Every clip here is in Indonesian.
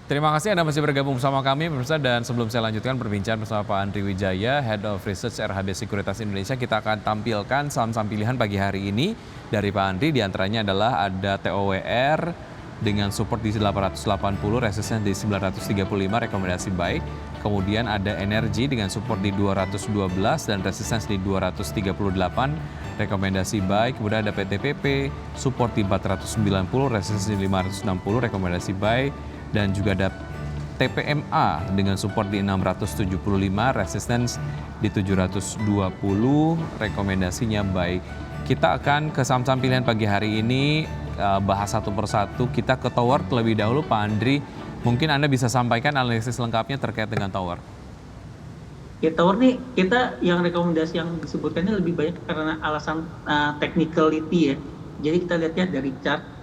Terima kasih Anda masih bergabung bersama kami pemirsa, dan sebelum saya lanjutkan perbincangan bersama Pak Andri Wijaya, Head of Research RHB Sekuritas Indonesia, kita akan tampilkan saham-saham pilihan pagi hari ini dari Pak Andri. Di antaranya adalah ada TOWR dengan support di 880, resisten di 935, rekomendasi buy. Kemudian ada energi dengan support di 212 dan resistance di 238, rekomendasi buy. Kemudian ada PTPP, support di 490, resistance di 560, rekomendasi buy. Dan juga ada TPMA dengan support di 675, resistance di 720, rekomendasinya buy. Kita akan ke saham-saham pilihan pagi hari ini, bahas satu persatu. Kita ke Tower terlebih dahulu, Pak Andri. Mungkin Anda bisa sampaikan analisis lengkapnya terkait dengan Tower. Ya, Tower nih kita yang rekomendasi yang disebutkannya lebih banyak karena alasan technicality ya. Jadi kita lihatnya dari chart.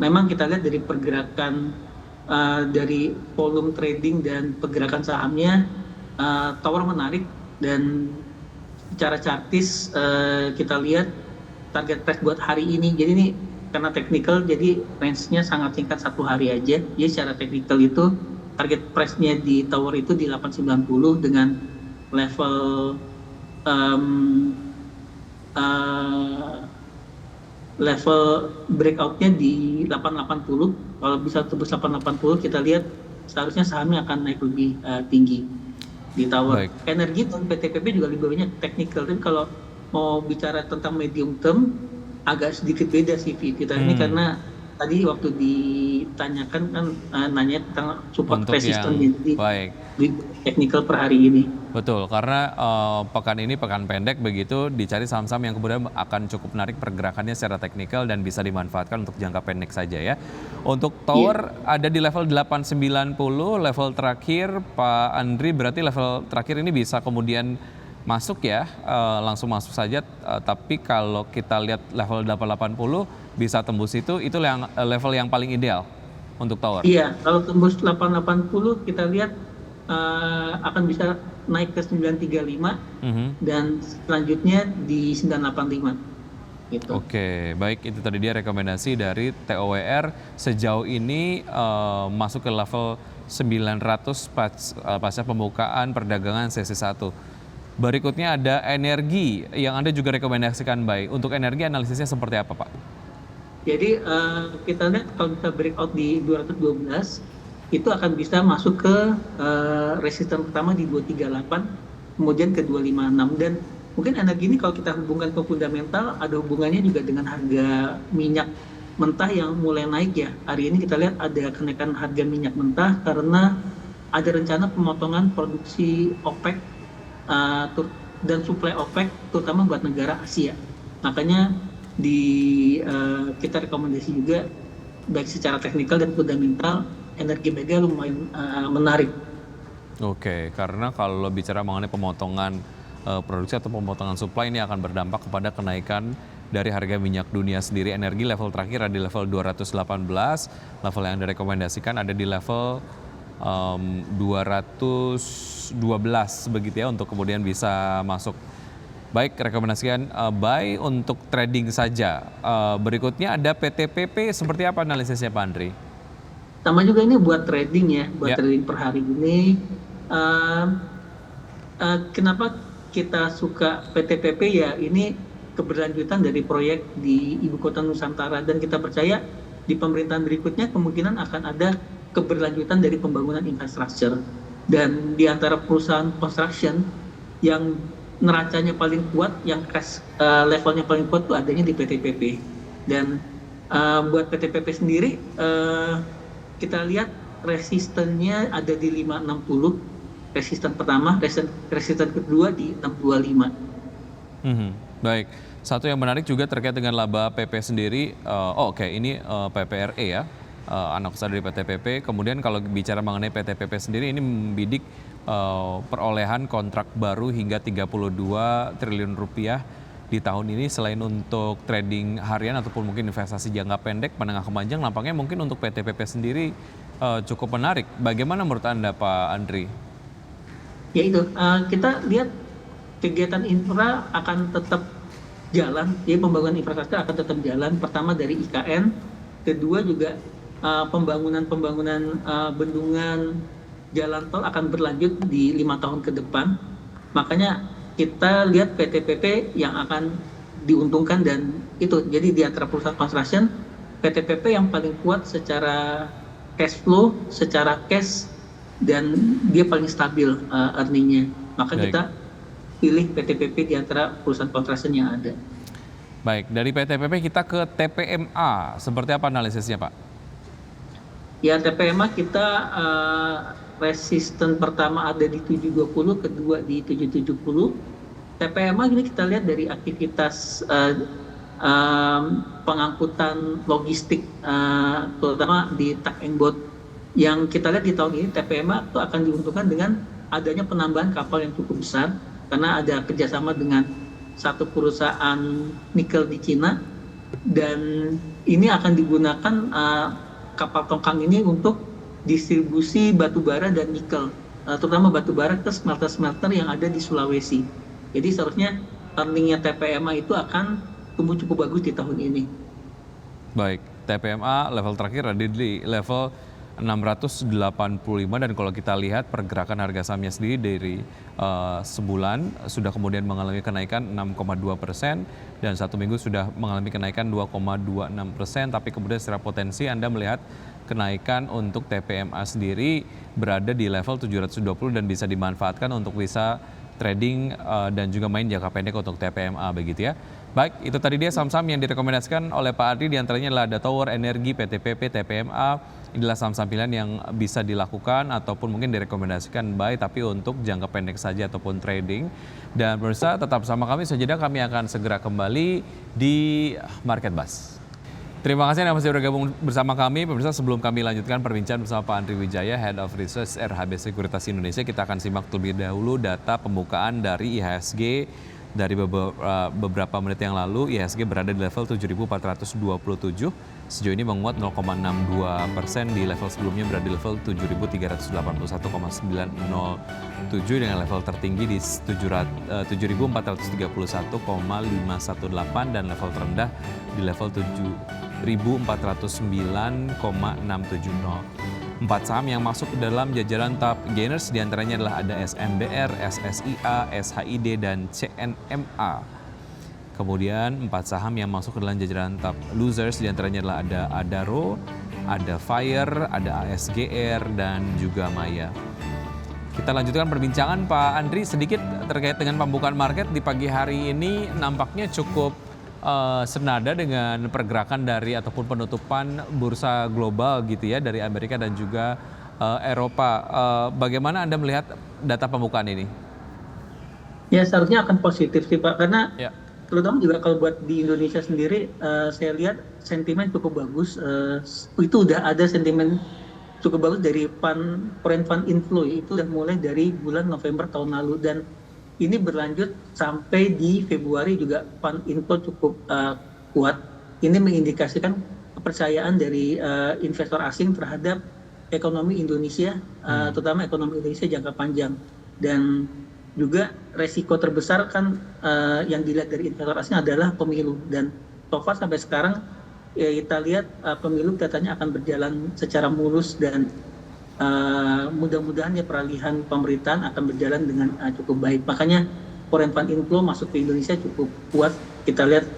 Memang kita lihat dari pergerakan dari volume trading dan pergerakan sahamnya, Tower menarik, dan secara chartis kita lihat target price buat hari ini. Jadi ini karena technical, jadi range-nya sangat singkat, satu hari aja. Jadi secara technical itu target price-nya di Tower itu di 890 dengan level level breakout-nya di 880. Kalau bisa tembus 880, kita lihat seharusnya sahamnya akan naik lebih tinggi di Tower. Baik. Energi dan PTPP juga lebih banyak technical. Dan kalau mau bicara tentang medium term, agak sedikit beda sih kita ini, karena tadi waktu ditanyakan kan nanya tentang support resistance, jadi baik. di technical per hari ini. Betul, karena pekan ini pekan pendek begitu, dicari saham-saham yang kemudian akan cukup menarik pergerakannya secara teknikal dan bisa dimanfaatkan untuk jangka pendek saja ya. Untuk Tower ada di level 890, level terakhir Pak Andri, berarti level terakhir ini bisa kemudian masuk ya, langsung masuk saja. Tapi kalau kita lihat level 880 bisa tembus itu yang level yang paling ideal untuk Tower. Iya, kalau tembus 880 kita lihat akan bisa naik ke 935 dan selanjutnya di 985. Gitu. Oke, baik, itu tadi dia rekomendasi dari TOWR sejauh ini masuk ke level 900 pasca pembukaan perdagangan sesi 1. Berikutnya ada energi yang Anda juga rekomendasikan buy. Untuk energi analisisnya seperti apa, Pak? Jadi kita lihat kalau bisa breakout di 212, itu akan bisa masuk ke resisten pertama di 238, kemudian ke 256. Dan mungkin energi ini kalau kita hubungkan ke fundamental, ada hubungannya juga dengan harga minyak mentah yang mulai naik ya. Hari ini kita lihat ada kenaikan harga minyak mentah karena ada rencana pemotongan produksi OPEC dan suplai OPEC, terutama buat negara Asia. Makanya kita rekomendasi juga baik secara teknikal dan fundamental, energi mega lumayan menarik. Oke, karena kalau bicara mengenai pemotongan produksi atau pemotongan supply, ini akan berdampak kepada kenaikan dari harga minyak dunia sendiri. Energi level terakhir ada di level 218, level yang direkomendasikan ada di level 212 begitu ya, untuk kemudian bisa masuk. Baik, rekomendasikan buy untuk trading saja. Berikutnya ada PTPP, seperti apa analisisnya Pak Andri? Sama juga ini buat trading ya, buat trading per hari ini. Kenapa kita suka PTPP ya, ini keberlanjutan dari proyek di Ibu Kota Nusantara, dan kita percaya di pemerintahan berikutnya kemungkinan akan ada keberlanjutan dari pembangunan infrastruktur. Dan di antara perusahaan construction yang neracanya paling kuat, yang cash levelnya paling kuat itu adanya di PTPP. Dan buat PTPP sendiri kita lihat resistennya ada di 560, resisten pertama, resisten kedua di 625. Baik, satu yang menarik juga terkait dengan laba PP sendiri. Oke, ini PPRE ya, anak usaha dari PTPP. Kemudian kalau bicara mengenai PTPP sendiri, ini membidik perolehan kontrak baru hingga 32 triliun rupiah di tahun ini. Selain untuk trading harian ataupun mungkin investasi jangka pendek, menengah ke panjang, nampaknya mungkin untuk PTPP sendiri cukup menarik. Bagaimana menurut Anda, Pak Andri? Ya itu, kita lihat kegiatan infra akan tetap jalan, jadi pembangunan infrastruktur akan tetap jalan. Pertama dari IKN, kedua juga pembangunan bendungan jalan tol akan berlanjut di 5 tahun ke depan. Makanya kita lihat PT-PT yang akan diuntungkan dan itu. Jadi di antara perusahaan construction, PT-PT yang paling kuat secara cash flow, secara cash, dan dia paling stabil earningnya. Maka Baik. kita pilih PT-PP di antara perusahaan construction yang ada. Baik, dari PTPP kita ke TPMA. Seperti apa analisisnya, Pak? Ya, TPMA kita resisten pertama ada di 720, kedua di 770. TPMA ini kita lihat dari aktivitas pengangkutan logistik, terutama di truck and boat. Yang kita lihat di tahun ini TPMA itu akan diuntungkan dengan adanya penambahan kapal yang cukup besar, karena ada kerjasama dengan satu perusahaan nikel di Cina, dan ini akan digunakan kapal tongkang ini untuk distribusi batu bara dan nikel, terutama batu bara ke smelter-smelter yang ada di Sulawesi. Jadi seharusnya earningnya TPMA itu akan tumbuh cukup bagus di tahun ini. Baik, TPMA level terakhir ada di level 685, dan kalau kita lihat pergerakan harga sahamnya sendiri dari sebulan sudah kemudian mengalami kenaikan 6,2% dan 1 minggu sudah mengalami kenaikan 2,26%, tapi kemudian secara potensi Anda melihat kenaikan untuk TPMA sendiri berada di level 720 dan bisa dimanfaatkan untuk bisa trading dan juga main jangka pendek untuk TPMA begitu ya. Baik, itu tadi dia saham-saham yang direkomendasikan oleh Pak Adri, diantaranya adalah Tower, Energi, PTPP, TPMA. Inilah saham-saham pilihan yang bisa dilakukan ataupun mungkin direkomendasikan buy, tapi untuk jangka pendek saja ataupun trading. Dan pemirsa tetap bersama kami, sejenak kami akan segera kembali di Market Buzz. Terima kasih Anda masih bergabung bersama kami. Pemirsa, sebelum kami lanjutkan perbincangan bersama Pak Andri Wijaya, Head of Research RHB Sekuritas Indonesia, kita akan simak terlebih dahulu data pembukaan dari IHSG. Dari beberapa menit yang lalu, IHSG berada di level 7.427, sejauh ini menguat 0,62%, di level sebelumnya berada di level 7.381,907 dengan level tertinggi di 7.431,518 dan level terendah di level 7.409,670. 4 saham yang masuk ke dalam jajaran top gainers diantaranya adalah ada SMBR, SSIA, SHID, dan CNMA. Kemudian 4 saham yang masuk ke dalam jajaran top losers diantaranya adalah ada Adaro, ada Fire, ada ASGR, dan juga Maya. Kita lanjutkan perbincangan Pak Andri sedikit terkait dengan pembukaan market di pagi hari ini, nampaknya cukup senada dengan pergerakan dari ataupun penutupan bursa global gitu ya, dari Amerika dan juga Eropa. Bagaimana Anda melihat data pembukaan ini? Ya, seharusnya akan positif sih Pak, karena Ya. terutama juga kalau buat di Indonesia sendiri, saya lihat sentimen cukup bagus. Itu udah ada sentimen cukup bagus dari foreign fund inflow, itu udah mulai dari bulan November tahun lalu, dan ini berlanjut sampai di Februari juga fund inflow cukup kuat. Ini mengindikasikan kepercayaan dari investor asing terhadap ekonomi Indonesia, terutama ekonomi Indonesia jangka panjang. Dan juga resiko terbesar kan yang dilihat dari investor asing adalah pemilu. Dan so far sampai sekarang ya, kita lihat pemilu katanya akan berjalan secara mulus, dan mudah-mudahan ya peralihan pemerintahan akan berjalan dengan cukup baik. Makanya foreign fund inflow masuk ke Indonesia cukup kuat. Kita lihat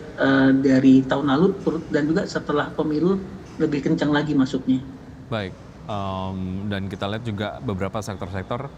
dari tahun lalu dan juga setelah pemilu lebih kencang lagi masuknya. Baik, dan kita lihat juga beberapa sektor-sektor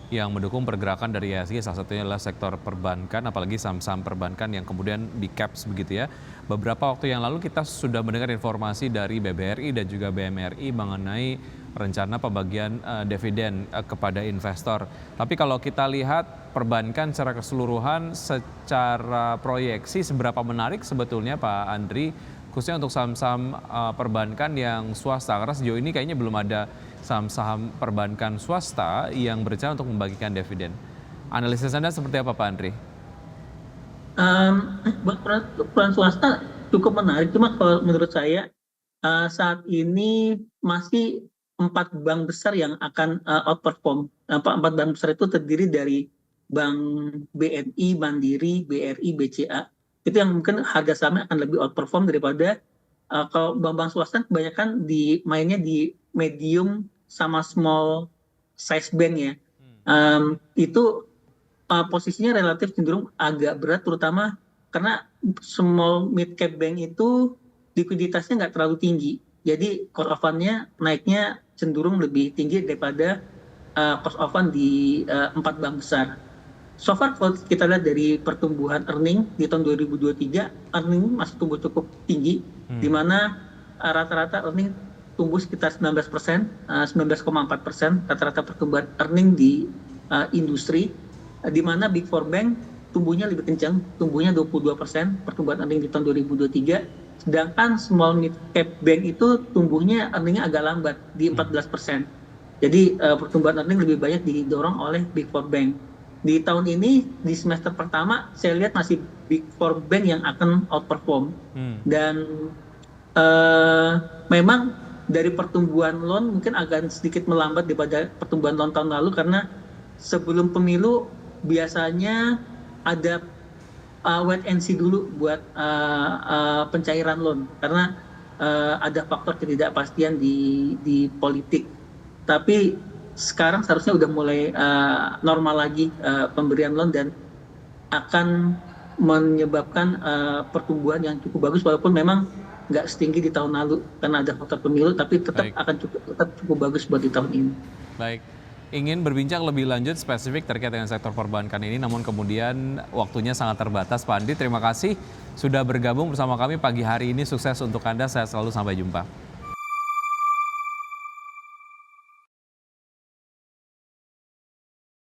yang mendukung pergerakan dari IHSG, salah satunya adalah sektor perbankan, apalagi saham-saham perbankan yang kemudian di caps begitu ya. Beberapa waktu yang lalu kita sudah mendengar informasi dari BBRI dan juga BMRI mengenai rencana pembagian dividen kepada investor. Tapi kalau kita lihat perbankan secara keseluruhan, secara proyeksi seberapa menarik sebetulnya Pak Andri, khususnya untuk saham-saham perbankan yang swasta, karena sejauh ini kayaknya belum ada saham-saham perbankan swasta yang berencana untuk membagikan dividen. Analisis Anda seperti apa Pak Andri? Peran swasta cukup menarik, cuma kalau menurut saya saat ini masih 4 bank besar yang akan outperform. 4 bank besar itu terdiri dari Bank BNI, Mandiri, BRI, BCA. Itu yang mungkin harga sahamnya akan lebih outperform daripada Kalau bank-bank swasta kebanyakan mainnya di medium sama small size bank ya. Itu posisinya relatif cenderung agak berat, terutama karena small mid cap bank itu likuiditasnya nggak terlalu tinggi. Jadi cost of fund-nya naiknya cenderung lebih tinggi daripada cost of fund di 4 bank besar. So far kalau kita lihat dari pertumbuhan earning di tahun 2023, earning masih tumbuh cukup tinggi, di mana rata-rata earning tumbuh sekitar 19%, 19,4% rata-rata pertumbuhan earning di industri, di mana Big Four Bank tumbuhnya lebih kencang, tumbuhnya 22% pertumbuhan earning di tahun 2023, sedangkan small mid cap bank itu tumbuhnya earningnya agak lambat di 14%. Jadi pertumbuhan earning lebih banyak didorong oleh Big Four Bank. Di tahun ini, di semester pertama, saya lihat masih Big Four Bank yang akan outperform. Dan memang dari pertumbuhan loan mungkin agak sedikit melambat daripada pertumbuhan loan tahun lalu, karena sebelum pemilu biasanya ada wait and see dulu buat pencairan loan, karena ada faktor ketidakpastian di politik. Tapi sekarang seharusnya udah mulai normal lagi pemberian loan, dan akan menyebabkan pertumbuhan yang cukup bagus, walaupun memang nggak setinggi di tahun lalu karena ada faktor pemilu, tapi tetap akan cukup bagus buat di tahun ini. Baik, ingin berbincang lebih lanjut spesifik terkait dengan sektor perbankan ini, namun kemudian waktunya sangat terbatas. Pak Andri, terima kasih sudah bergabung bersama kami pagi hari ini. Sukses untuk Anda, sehat selalu, sampai jumpa.